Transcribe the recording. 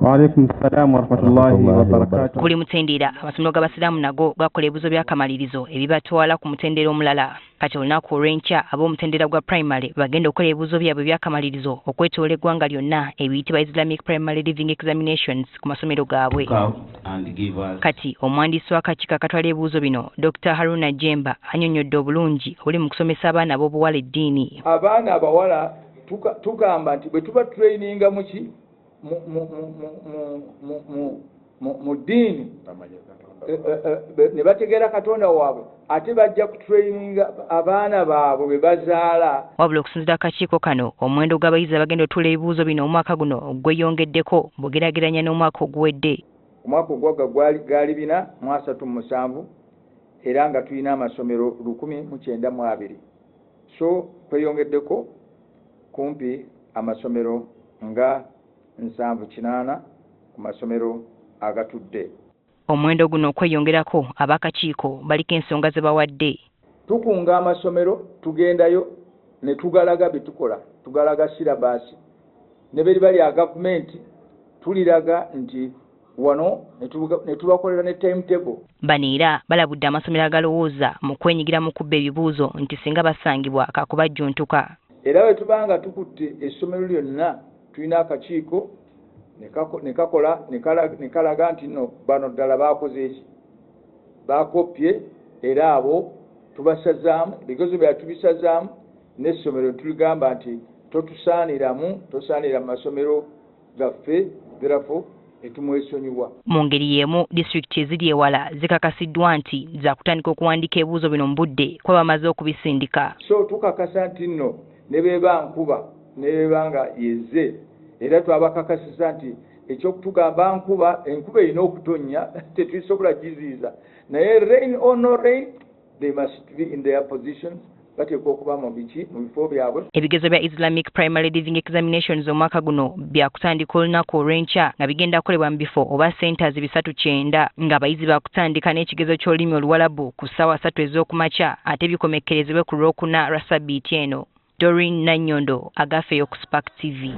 Waalaikum salaam wa rahmatullahi wa barakatuh. Buli mutendera amasomero g'abasiraamu nago gakola ebibuuzo by'akamalirizo ebibatwala ku mutendera omulala. Kati olunaku olw'enkya ab'omutendera gwa primary bagenda okukola ebibuuzo byabwe by'akamalirizo okwetoola eggwanga lyonna ebiyitibwa Islamic Primary Living Examinations ku masomero gaabwe. Kati omwandiisi w'akakiiko akatwala ebibuuzo bino Dr. Haruna Jemba annyonnyodde obulungi obuli mu kusomesa abaana ab'obuwala eddiini. Abaana abawala tugamba nti bwe tuba traininga muki mu ddiini ne bategeera Katonda waabwe ate bajja kutraininga abaana baabwe be bazaala. Wabula okusinziira akakiiko kano omuwendo gw'abayizi abagenda otuula ebibuuzo bino omwaka guno gweyongeddeko bw'ogeraageranya n'omwaka oguwedde. Omwaka ogwagga gaali 437 era nga tulina amasomero 1,902. So kweyongeddeko kumpi amasomero nga 78 ku masomero agatudde. Omuwendo guno okweyongerako ab'akakiiko baliko ensonga ze bawadde. Tukunga amasomero tugendayo ne tugalaga bye tukola, tugalaga silabasi ne beri bali gavumenti tuliraga nti wano ne tubakolera ne timetable. Baniira balabudde amasomero agalowooza mu kwenyigira mu kubba ebibuuzo nti singa basangibwa kakubajjuntuka. Era bwe tubanga tukutte essomero lyonna tulina akakiiko nekakola nekalaga nti no bano ddala bakoze eki bakopye era abo tubasazaamu ebigezo bya tubisazaamu n'essomero tuligamba nti tosaanira mu masomero gaffe therefore etumwesonyiwa. Mu ngeri y'emu disitulikiti eziri ewala zikakasiddwa nti za kutandika okuwandiika ebibuuzo bino mu budde kuba bamaze okubisindika. So tukakasa nti nno ne beeba nkuba ne beeba nga yezze era twabakakasiza nti ekyokutugamba enkuba erina okutonnya tetusobola giziiza naye rain or no rain they must be in their positions bateekwa okuba mu bifo byabwe. Ebigezo bya Islamic Primary Living Examinations omwaka guno byakutandika olunaku olw'enkya nga bigenda kukolebwa mu bifo oba centers 390 ng'abayizi bakutandika n'ekigezo ky'olulimi Oluwalabu ku ssaawa 3 ez'okumakya ate bikomekkerezebwe ku Lwokuna lwa Sabbiiti eno. Doreen Nanyondo, Agafeyo ku Spark TV.